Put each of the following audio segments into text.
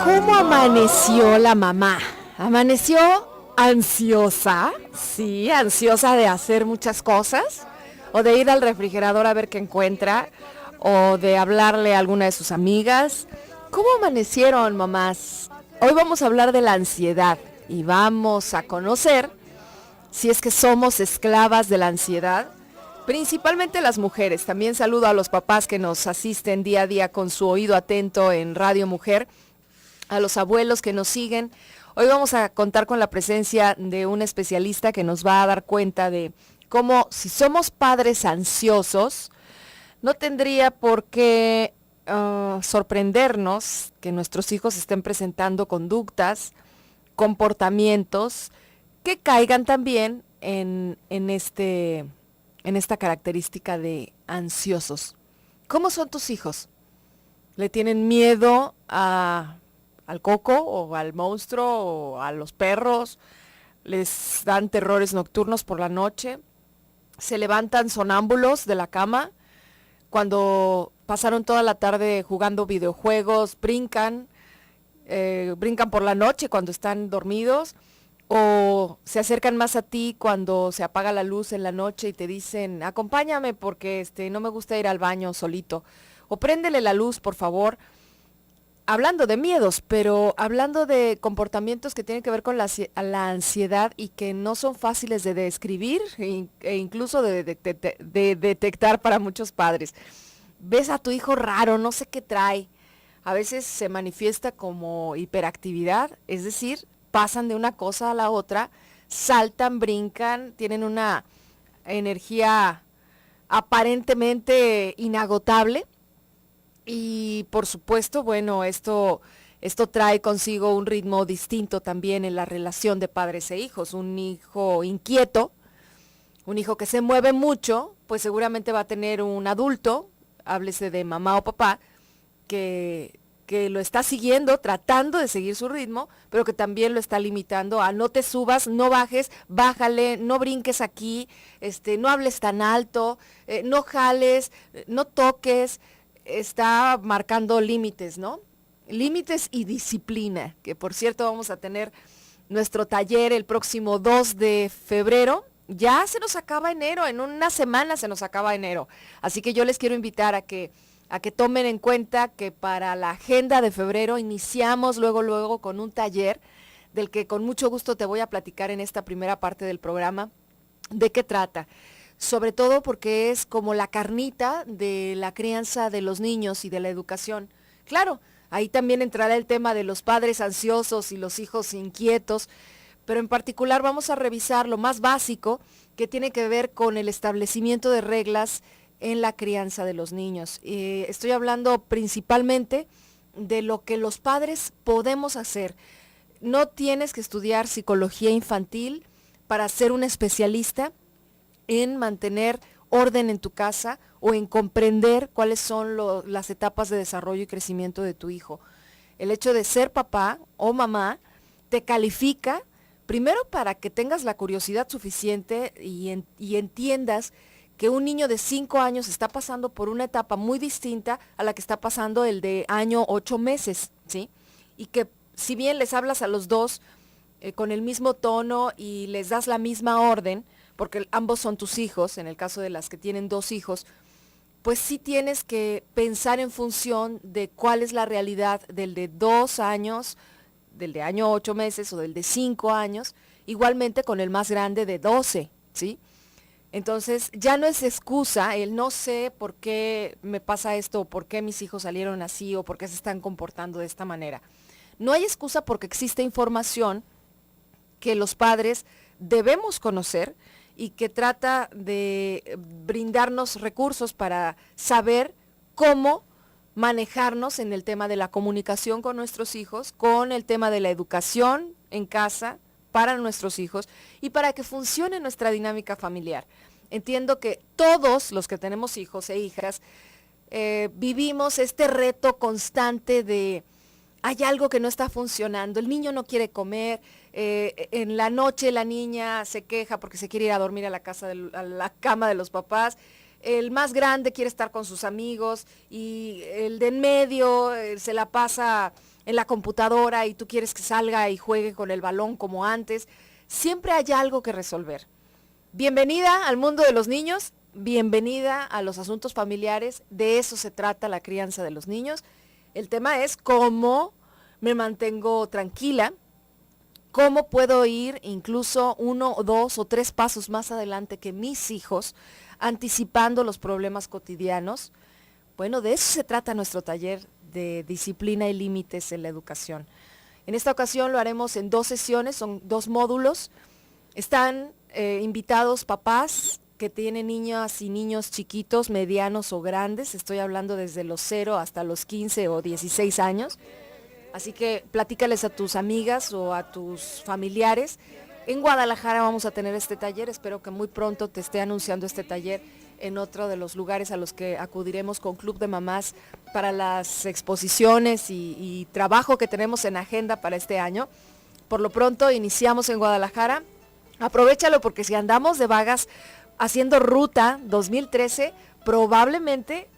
¿Cómo amaneció la mamá? ¿Amaneció ansiosa? Sí, ansiosa de hacer muchas cosas, o de ir al refrigerador a ver qué encuentra, o de hablarle a alguna de sus amigas. ¿Cómo amanecieron, mamás? Hoy vamos a hablar de la ansiedad y vamos a conocer si es que somos esclavas de la ansiedad, principalmente las mujeres. También saludo a los papás que nos asisten día a día con su oído atento en Radio Mujer, a los abuelos que nos siguen. Hoy vamos a contar con la presencia de un especialista que nos va a dar cuenta de cómo, si somos padres ansiosos, no tendría por qué sorprendernos que nuestros hijos estén presentando conductas, comportamientos que caigan también en esta característica de ansiosos. ¿Cómo son tus hijos? ¿Le tienen miedo al coco o al monstruo o a los perros? ¿Les dan terrores nocturnos por la noche? ¿Se levantan sonámbulos de la cama cuando pasaron toda la tarde jugando videojuegos? ¿Brincan por la noche cuando están dormidos? ¿O se acercan más a ti cuando se apaga la luz en la noche y te dicen, acompáñame porque no me gusta ir al baño solito? O préndele la luz, por favor. Hablando de miedos, pero hablando de comportamientos que tienen que ver con la ansiedad y que no son fáciles de describir e incluso de detectar para muchos padres. Ves a tu hijo raro, no sé qué trae. A veces se manifiesta como hiperactividad, es decir, pasan de una cosa a la otra, saltan, brincan, tienen una energía aparentemente inagotable. Y por supuesto, bueno, esto trae consigo un ritmo distinto también en la relación de padres e hijos. Un hijo inquieto, un hijo que se mueve mucho, pues seguramente va a tener un adulto, háblese de mamá o papá, que lo está siguiendo, tratando de seguir su ritmo, pero que también lo está limitando a no te subas, no bajes, bájale, no brinques aquí, no hables tan alto, no jales, no toques. Está marcando límites, ¿no? Límites y disciplina, que por cierto vamos a tener nuestro taller el próximo 2 de febrero. Ya se nos acaba enero, en una semana se nos acaba enero. Así que yo les quiero invitar a que tomen en cuenta que para la agenda de febrero iniciamos luego con un taller del que con mucho gusto te voy a platicar en esta primera parte del programa. ¿De qué trata? Sobre todo porque es como la carnita de la crianza de los niños y de la educación. Claro, ahí también entrará el tema de los padres ansiosos y los hijos inquietos, pero en particular vamos a revisar lo más básico que tiene que ver con el establecimiento de reglas en la crianza de los niños. Estoy hablando principalmente de lo que los padres podemos hacer. No tienes que estudiar psicología infantil para ser un especialista en mantener orden en tu casa o en comprender cuáles son las etapas de desarrollo y crecimiento de tu hijo. El hecho de ser papá o mamá te califica primero para que tengas la curiosidad suficiente y entiendas que un niño de 5 años está pasando por una etapa muy distinta a la que está pasando el de año 8 meses, ¿sí? Y que si bien les hablas a los dos con el mismo tono y les das la misma orden, porque ambos son tus hijos, en el caso de las que tienen 2 hijos, pues sí tienes que pensar en función de cuál es la realidad del de 2 años, del de año 8 meses o del de 5 años, igualmente con el más grande de 12, ¿sí? Entonces ya no es excusa el no sé por qué me pasa esto, o por qué mis hijos salieron así, o por qué se están comportando de esta manera. No hay excusa porque existe información que los padres debemos conocer y que trata de brindarnos recursos para saber cómo manejarnos en el tema de la comunicación con nuestros hijos, con el tema de la educación en casa para nuestros hijos y para que funcione nuestra dinámica familiar. Entiendo que todos los que tenemos hijos e hijas vivimos este reto constante de hay algo que no está funcionando, el niño no quiere comer, en la noche la niña se queja porque se quiere ir a dormir a la cama de los papás, el más grande quiere estar con sus amigos y el de en medio se la pasa en la computadora y tú quieres que salga y juegue con el balón como antes. Siempre hay algo que resolver. Bienvenida al mundo de los niños, bienvenida a los asuntos familiares, de eso se trata la crianza de los niños. El tema es cómo me mantengo tranquila, cómo puedo ir incluso 1, 2 o 3 pasos más adelante que mis hijos, anticipando los problemas cotidianos. Bueno, de eso se trata nuestro taller de disciplina y límites en la educación. En esta ocasión lo haremos en 2 sesiones, son 2 módulos. Están invitados papás que tienen niñas y niños chiquitos, medianos o grandes. Estoy hablando desde los 0 hasta los 15 o 16 años. Así que platícales a tus amigas o a tus familiares. En Guadalajara vamos a tener este taller, espero que muy pronto te esté anunciando este taller en otro de los lugares a los que acudiremos con Club de Mamás para las exposiciones y trabajo que tenemos en agenda para este año. Por lo pronto iniciamos en Guadalajara, aprovéchalo porque si andamos de vagas haciendo ruta 2013, probablemente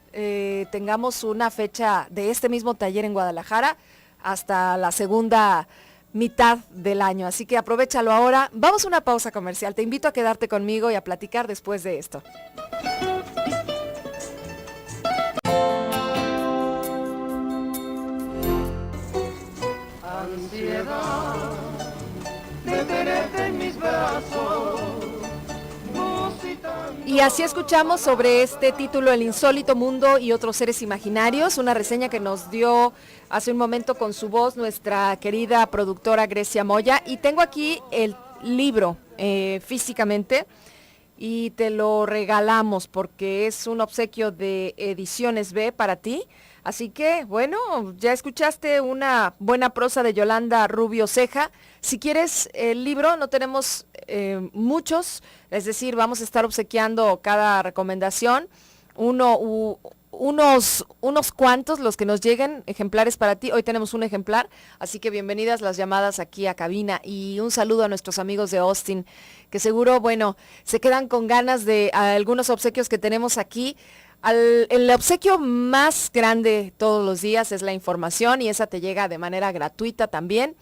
tengamos una fecha de este mismo taller en Guadalajara hasta la segunda mitad del año, así que aprovéchalo ahora. Vamos a una pausa comercial, te invito a quedarte conmigo y a platicar después de esto. Ansiedad de tenerte en mis brazos. Y así escuchamos sobre este título, El insólito mundo y otros seres imaginarios, una reseña que nos dio hace un momento con su voz nuestra querida productora Grecia Moya. Y tengo aquí el libro físicamente y te lo regalamos porque es un obsequio de Ediciones B para ti. Así que, bueno, ya escuchaste una buena prosa de Yolanda Rubio Ceja. Si quieres el libro, no tenemos muchos, es decir, vamos a estar obsequiando cada recomendación, unos cuantos, los que nos lleguen, ejemplares para ti. Hoy tenemos un ejemplar, así que bienvenidas las llamadas aquí a cabina y un saludo a nuestros amigos de Austin, que seguro, bueno, se quedan con ganas de algunos obsequios que tenemos aquí. El obsequio más grande todos los días es la información y esa te llega de manera gratuita también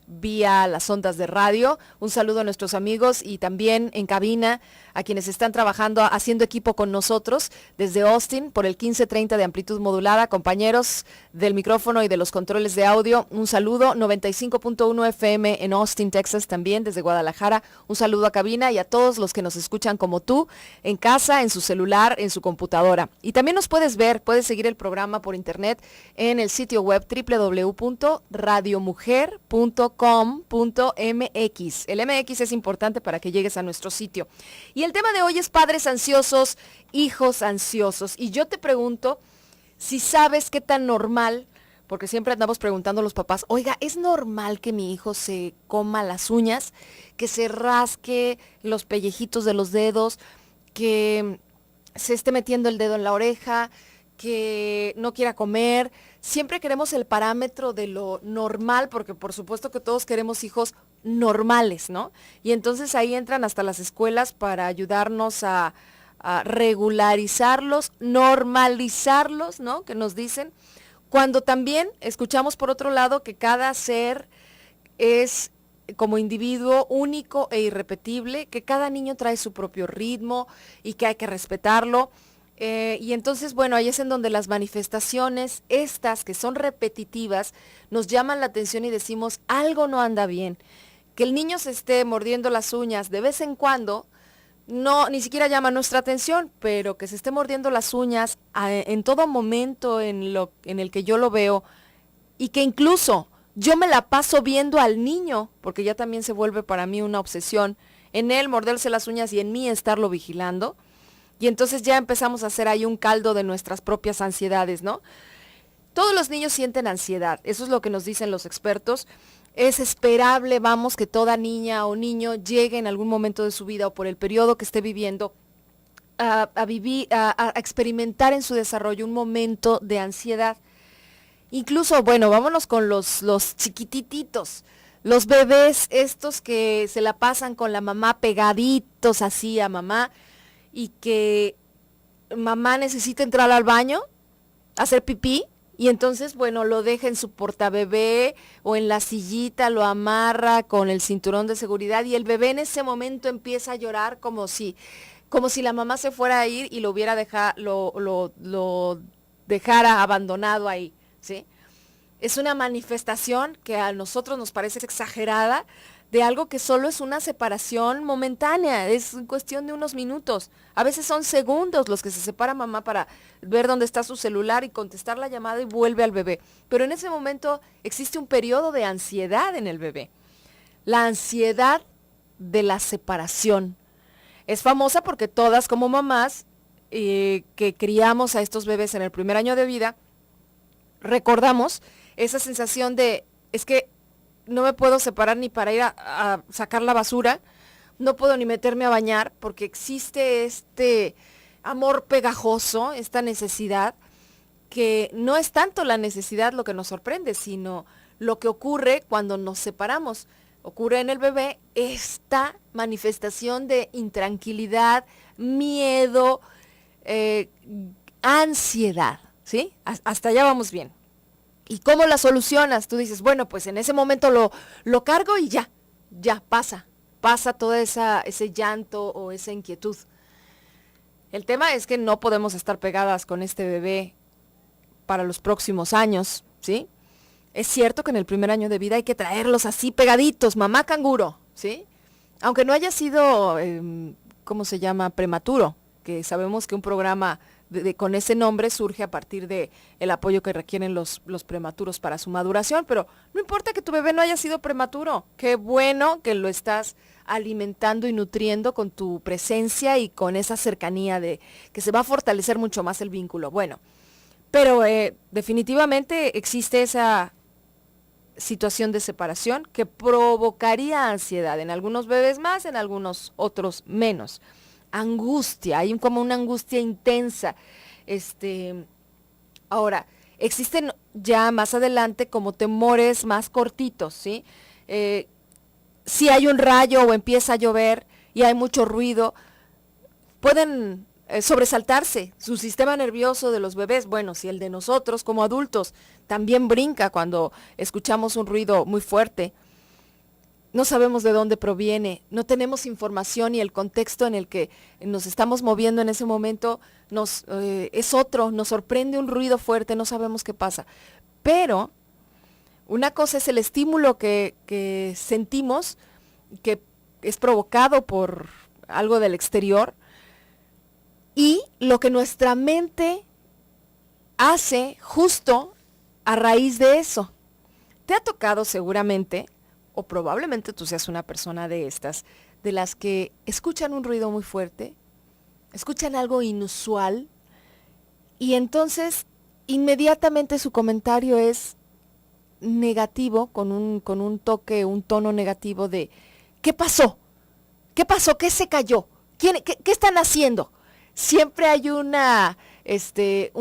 vía las ondas de radio. Un saludo a nuestros amigos y también en cabina a quienes están trabajando, haciendo equipo con nosotros desde Austin por el 1530 de amplitud modulada, compañeros del micrófono y de los controles de audio. Un saludo, 95.1 FM en Austin, Texas también, desde Guadalajara. Un saludo a cabina y a todos los que nos escuchan como tú, en casa, en su celular, en su computadora. Y también nos puedes ver, puedes seguir el programa por internet en el sitio web www.radiomujer.com.mx. El MX es importante para que llegues a nuestro sitio. Y el tema de hoy es padres ansiosos, hijos ansiosos. Y yo te pregunto si sabes qué tan normal, porque siempre andamos preguntando a los papás, oiga, ¿es normal que mi hijo se coma las uñas, que se rasque los pellejitos de los dedos, que se esté metiendo el dedo en la oreja, que no quiera comer? Siempre queremos el parámetro de lo normal, porque por supuesto que todos queremos hijos normales, ¿no? Y entonces ahí entran hasta las escuelas para ayudarnos a regularizarlos, normalizarlos, ¿no? Que nos dicen, cuando también escuchamos por otro lado que cada ser es como individuo único e irrepetible, que cada niño trae su propio ritmo y que hay que respetarlo. Y entonces, bueno, ahí es en donde las manifestaciones, estas que son repetitivas, nos llaman la atención y decimos, algo no anda bien. Que el niño se esté mordiendo las uñas de vez en cuando, no, ni siquiera llama nuestra atención, pero que se esté mordiendo las uñas en todo momento en el que yo lo veo, y que incluso yo me la paso viendo al niño, porque ya también se vuelve para mí una obsesión, en él morderse las uñas y en mí estarlo vigilando. Y entonces ya empezamos a hacer ahí un caldo de nuestras propias ansiedades, ¿no? Todos los niños sienten ansiedad, eso es lo que nos dicen los expertos. Es esperable, vamos, que toda niña o niño llegue en algún momento de su vida o por el periodo que esté viviendo a experimentar en su desarrollo un momento de ansiedad. Incluso, bueno, vámonos con los chiquitititos, los bebés estos que se la pasan con la mamá pegaditos así a mamá y que mamá necesita entrar al baño, hacer pipí, y entonces, bueno, lo deja en su portabebé o en la sillita, lo amarra con el cinturón de seguridad y el bebé en ese momento empieza a llorar como si la mamá se fuera a ir y lo hubiera lo dejara abandonado ahí, ¿sí? Es una manifestación que a nosotros nos parece exagerada de algo que solo es una separación momentánea, es cuestión de unos minutos. A veces son segundos los que se separa mamá para ver dónde está su celular y contestar la llamada y vuelve al bebé. Pero en ese momento existe un periodo de ansiedad en el bebé. La ansiedad de la separación. Es famosa porque todas como mamás que criamos a estos bebés en el primer año de vida, recordamos esa sensación de, es que no me puedo separar ni para ir a sacar la basura, no puedo ni meterme a bañar, porque existe este amor pegajoso, esta necesidad, que no es tanto la necesidad lo que nos sorprende, sino lo que ocurre cuando nos separamos. Ocurre en el bebé esta manifestación de intranquilidad, miedo, ansiedad, ¿sí? Hasta allá vamos bien. ¿Y cómo la solucionas? Tú dices, bueno, pues en ese momento lo cargo y ya pasa todo ese llanto o esa inquietud. El tema es que no podemos estar pegadas con este bebé para los próximos años, ¿sí? Es cierto que en el primer año de vida hay que traerlos así pegaditos, mamá canguro, ¿sí? Aunque no haya sido, ¿cómo se llama? Prematuro, que sabemos que un programa con ese nombre surge a partir de el apoyo que requieren los prematuros para su maduración, pero no importa que tu bebé no haya sido prematuro, qué bueno que lo estás alimentando y nutriendo con tu presencia y con esa cercanía de que se va a fortalecer mucho más el vínculo. Bueno, pero definitivamente existe esa situación de separación que provocaría ansiedad en algunos bebés más, en algunos otros menos. Angustia, hay como una angustia intensa. Ahora, existen ya más adelante como temores más cortitos, ¿sí? Si hay un rayo o empieza a llover y hay mucho ruido, pueden sobresaltarse su sistema nervioso de los bebés. Bueno, si el de nosotros como adultos también brinca cuando escuchamos un ruido muy fuerte. No sabemos de dónde proviene, no tenemos información y el contexto en el que nos estamos moviendo en ese momento es otro, nos sorprende un ruido fuerte, no sabemos qué pasa. Pero una cosa es el estímulo que sentimos, que es provocado por algo del exterior, y lo que nuestra mente hace justo a raíz de eso. Te ha tocado seguramente, o probablemente tú seas una persona de estas, de las que escuchan un ruido muy fuerte, escuchan algo inusual, y entonces inmediatamente su comentario es negativo, con un toque, un tono negativo de ¿qué pasó? ¿Qué pasó? ¿Qué se cayó? ¿Qué están haciendo? Siempre hay un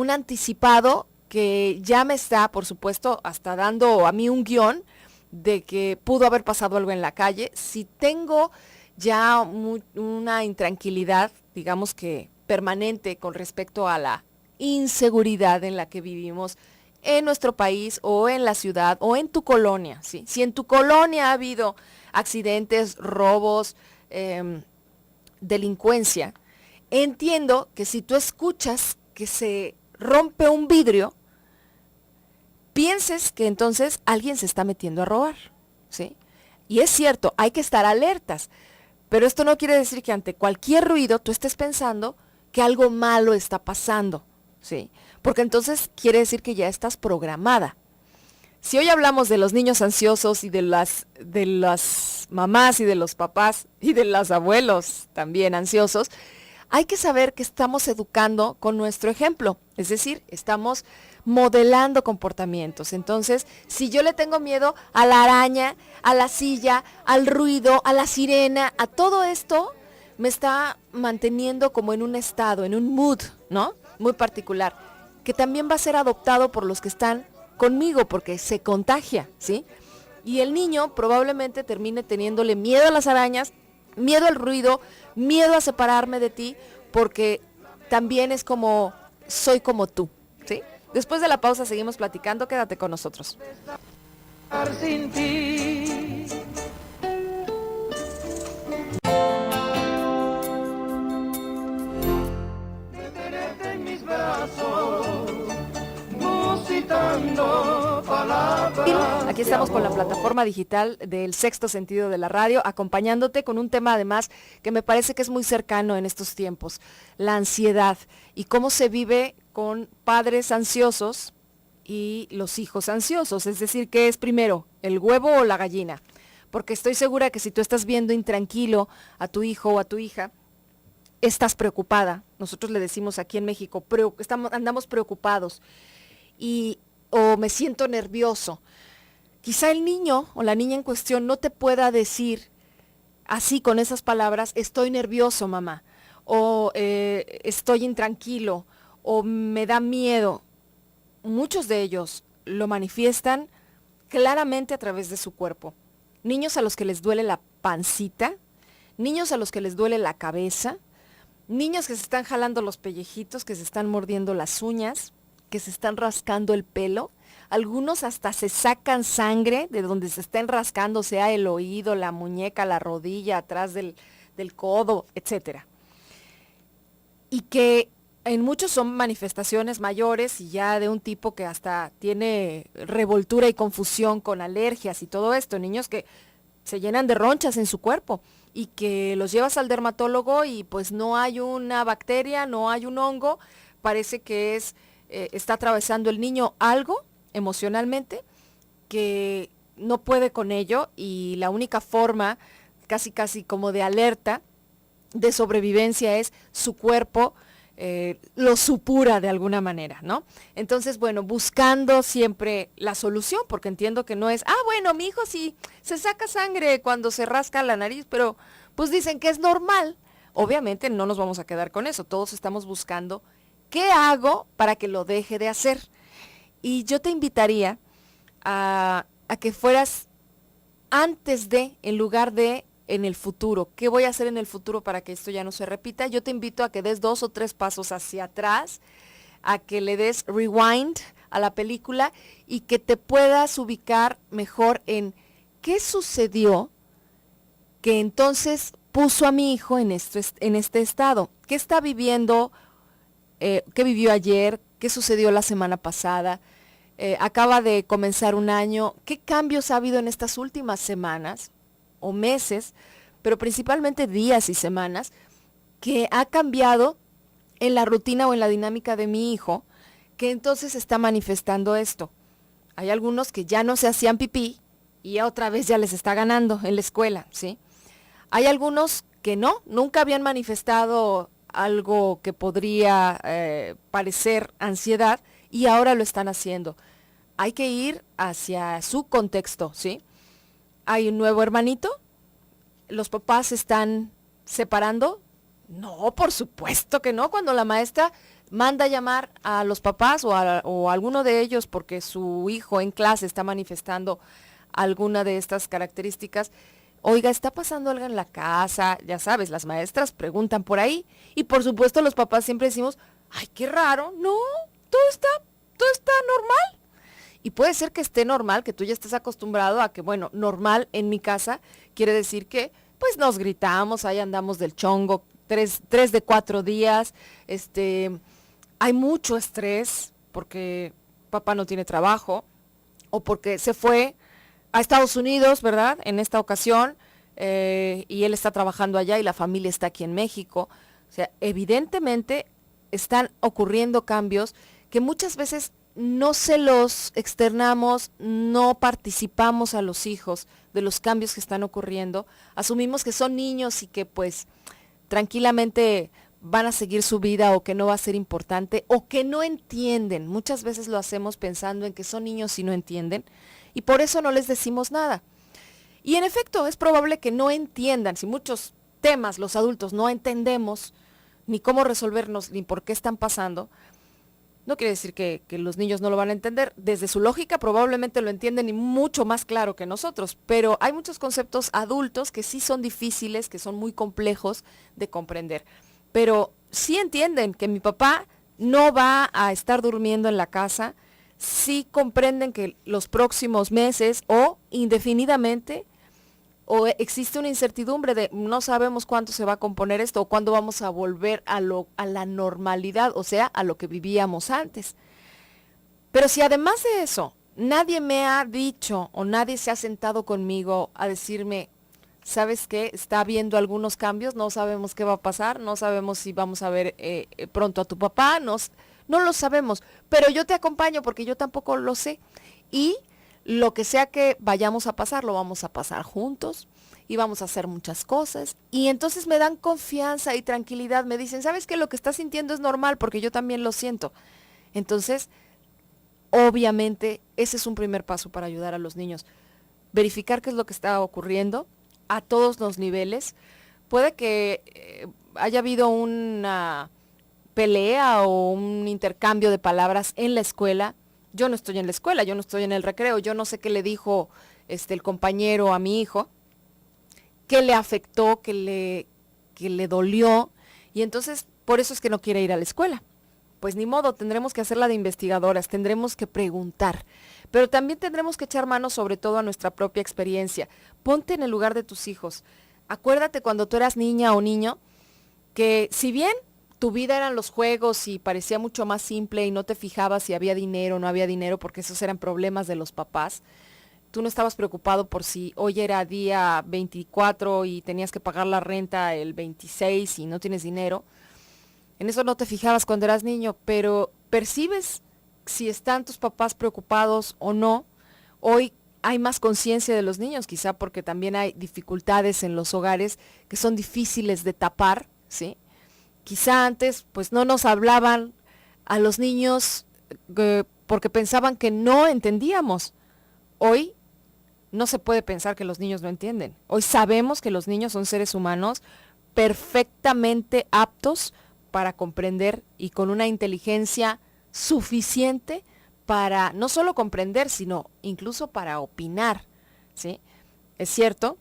anticipado que ya me está, por supuesto, hasta dando a mí un guión de que pudo haber pasado algo en la calle. Si tengo ya una intranquilidad, digamos que permanente con respecto a la inseguridad en la que vivimos en nuestro país o en la ciudad o en tu colonia, ¿sí? Si en tu colonia ha habido accidentes, robos, delincuencia, entiendo que si tú escuchas que se rompe un vidrio, pienses que entonces alguien se está metiendo a robar, ¿sí? Y es cierto, hay que estar alertas, pero esto no quiere decir que ante cualquier ruido tú estés pensando que algo malo está pasando, ¿sí? Porque entonces quiere decir que ya estás programada. Si hoy hablamos de los niños ansiosos y de las mamás y de los papás y de los abuelos también ansiosos, hay que saber que estamos educando con nuestro ejemplo, es decir, estamos modelando comportamientos. Entonces, si yo le tengo miedo a la araña, a la silla, al ruido, a la sirena, a todo esto, me está manteniendo como en un estado, en un mood, ¿no? Muy particular, que también va a ser adoptado por los que están conmigo, porque se contagia, ¿sí? Y el niño probablemente termine teniéndole miedo a las arañas, miedo al ruido, miedo a separarme de ti, porque también es como, soy como tú, ¿sí? Después de la pausa seguimos platicando, quédate con nosotros. Sin ti. Tenerte en mis brazos, musitando palabras. Aquí estamos con la plataforma digital del Sexto Sentido de la Radio, acompañándote con un tema además que me parece que es muy cercano en estos tiempos, la ansiedad y cómo se vive con padres ansiosos y los hijos ansiosos, es decir, ¿qué es primero, el huevo o la gallina? Porque estoy segura que si tú estás viendo intranquilo a tu hijo o a tu hija, estás preocupada. Nosotros le decimos aquí en México, andamos preocupados o me siento nervioso. Quizá el niño o la niña en cuestión no te pueda decir así con esas palabras, estoy nervioso, mamá, o estoy intranquilo, o me da miedo. Muchos de ellos lo manifiestan claramente a través de su cuerpo. Niños a los que les duele la pancita, niños a los que les duele la cabeza, niños que se están jalando los pellejitos, que se están mordiendo las uñas, que se están rascando el pelo. Algunos hasta se sacan sangre de donde se estén rascando, sea el oído, la muñeca, la rodilla, atrás del codo, etc. Y que en muchos son manifestaciones mayores y ya de un tipo que hasta tiene revoltura y confusión con alergias y todo esto. Niños que se llenan de ronchas en su cuerpo y que los llevas al dermatólogo y pues no hay una bacteria, no hay un hongo, parece que está atravesando el niño algo emocionalmente que no puede con ello y la única forma casi como de alerta de sobrevivencia es su cuerpo lo supura de alguna manera, ¿no? Entonces, bueno, buscando siempre la solución, porque entiendo que no es, bueno, mi hijo sí se saca sangre cuando se rasca la nariz, pero pues dicen que es normal. Obviamente no nos vamos a quedar con eso, todos estamos buscando qué hago para que lo deje de hacer. Y yo te invitaría a que fueras antes de, en lugar de en el futuro. ¿Qué voy a hacer en el futuro para que esto ya no se repita? Yo te invito a que des 2 o 3 pasos hacia atrás, a que le des rewind a la película y que te puedas ubicar mejor en qué sucedió que entonces puso a mi hijo en este estado. ¿Qué está viviendo? ¿Qué vivió ayer? ¿Qué sucedió la semana pasada? Acaba de comenzar un año. ¿Qué cambios ha habido en estas últimas semanas o meses, pero principalmente días y semanas, que ha cambiado en la rutina o en la dinámica de mi hijo, que entonces está manifestando esto? Hay algunos que ya no se hacían pipí y otra vez ya les está ganando en la escuela, ¿sí? Hay algunos que nunca habían manifestado algo que podría parecer ansiedad y ahora lo están haciendo. Hay que ir hacia su contexto, ¿sí? Hay un nuevo hermanito, los papás se están separando. No, por supuesto que no, cuando la maestra manda a llamar a los papás o a alguno de ellos porque su hijo en clase está manifestando alguna de estas características. Oiga, ¿está pasando algo en la casa? Ya sabes, las maestras preguntan por ahí y por supuesto los papás siempre decimos, ay, qué raro, no, todo está normal. Y puede ser que esté normal, que tú ya estés acostumbrado a que, bueno, normal en mi casa quiere decir que pues nos gritamos, ahí andamos del chongo, 3 de 4 días, hay mucho estrés porque papá no tiene trabajo o porque se fue a Estados Unidos, ¿verdad? En esta ocasión, y él está trabajando allá y la familia está aquí en México. O sea, evidentemente están ocurriendo cambios que muchas veces no se los externamos, no participamos a los hijos de los cambios que están ocurriendo, asumimos que son niños y que pues tranquilamente van a seguir su vida o que no va a ser importante o que no entienden. Muchas veces lo hacemos pensando en que son niños y no entienden y por eso no les decimos nada. Y en efecto es probable que no entiendan, si muchos temas los adultos no entendemos ni cómo resolvernos ni por qué están pasando. No quiere decir que los niños no lo van a entender. Desde su lógica probablemente lo entienden y mucho más claro que nosotros, pero hay muchos conceptos adultos que sí son difíciles, que son muy complejos de comprender. pero sí entienden que mi papá no va a estar durmiendo en la casa, sí comprenden que los próximos meses o indefinidamente o existe una incertidumbre de no sabemos cuánto se va a componer esto o cuándo vamos a volver a la normalidad, o sea, a lo que vivíamos antes. Pero si además de eso, nadie me ha dicho o nadie se ha sentado conmigo a decirme, ¿sabes qué? Está habiendo algunos cambios, no sabemos qué va a pasar, no sabemos si vamos a ver pronto a tu papá, no lo sabemos, pero yo te acompaño porque yo tampoco lo sé. Y lo que sea que vayamos a pasar, lo vamos a pasar juntos y vamos a hacer muchas cosas. Y entonces me dan confianza y tranquilidad, me dicen, ¿sabes qué? Lo que estás sintiendo es normal porque yo también lo siento. Entonces, obviamente, ese es un primer paso para ayudar a los niños. Verificar qué es lo que está ocurriendo a todos los niveles. Puede que haya habido una pelea o un intercambio de palabras en la escuela. Yo no estoy en la escuela, yo no estoy en el recreo, yo no sé qué le dijo el compañero a mi hijo, qué le afectó, qué le dolió, y entonces por eso es que no quiere ir a la escuela. Pues ni modo, tendremos que hacerla de investigadoras, tendremos que preguntar, pero también tendremos que echar mano sobre todo a nuestra propia experiencia. Ponte en el lugar de tus hijos. Acuérdate cuando tú eras niña o niño, que si bien tu vida eran los juegos y parecía mucho más simple y no te fijabas si había dinero o no había dinero porque esos eran problemas de los papás, tú no estabas preocupado por si hoy era día 24 y tenías que pagar la renta el 26 y no tienes dinero. En eso no te fijabas cuando eras niño, pero percibes si están tus papás preocupados o no. Hoy hay más conciencia de los niños, quizá porque también hay dificultades en los hogares que son difíciles de tapar, ¿sí? Quizá antes pues no nos hablaban a los niños porque pensaban que no entendíamos. Hoy no se puede pensar que los niños no entienden. Hoy sabemos que los niños son seres humanos perfectamente aptos para comprender y con una inteligencia suficiente para no solo comprender, sino incluso para opinar, ¿sí? Es cierto,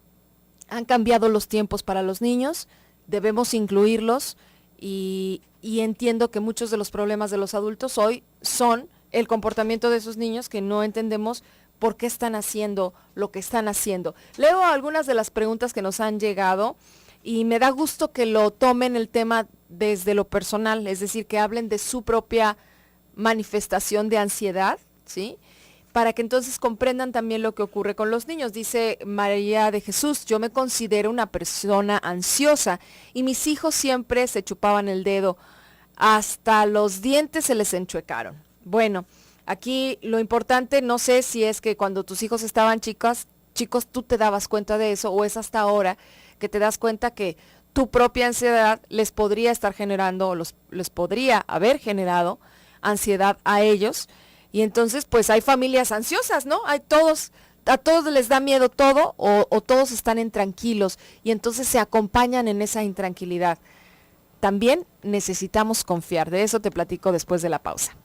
han cambiado los tiempos para los niños, debemos incluirlos y entiendo que muchos de los problemas de los adultos hoy son el comportamiento de esos niños que no entendemos por qué están haciendo lo que están haciendo. Leo algunas de las preguntas que nos han llegado y me da gusto que lo tomen el tema desde lo personal, es decir, que hablen de su propia manifestación de ansiedad, ¿sí? Para que entonces comprendan también lo que ocurre con los niños. Dice María de Jesús, yo me considero una persona ansiosa y mis hijos siempre se chupaban el dedo, hasta los dientes se les enchuecaron. Bueno, aquí lo importante, no sé si es que cuando tus hijos estaban chicos, tú te dabas cuenta de eso o es hasta ahora que te das cuenta que tu propia ansiedad les podría estar generando o les podría haber generado ansiedad a ellos. Y entonces, pues hay familias ansiosas, ¿no? A todos les da miedo todo o todos están intranquilos y entonces se acompañan en esa intranquilidad. También necesitamos confiar. De eso te platico después de la pausa.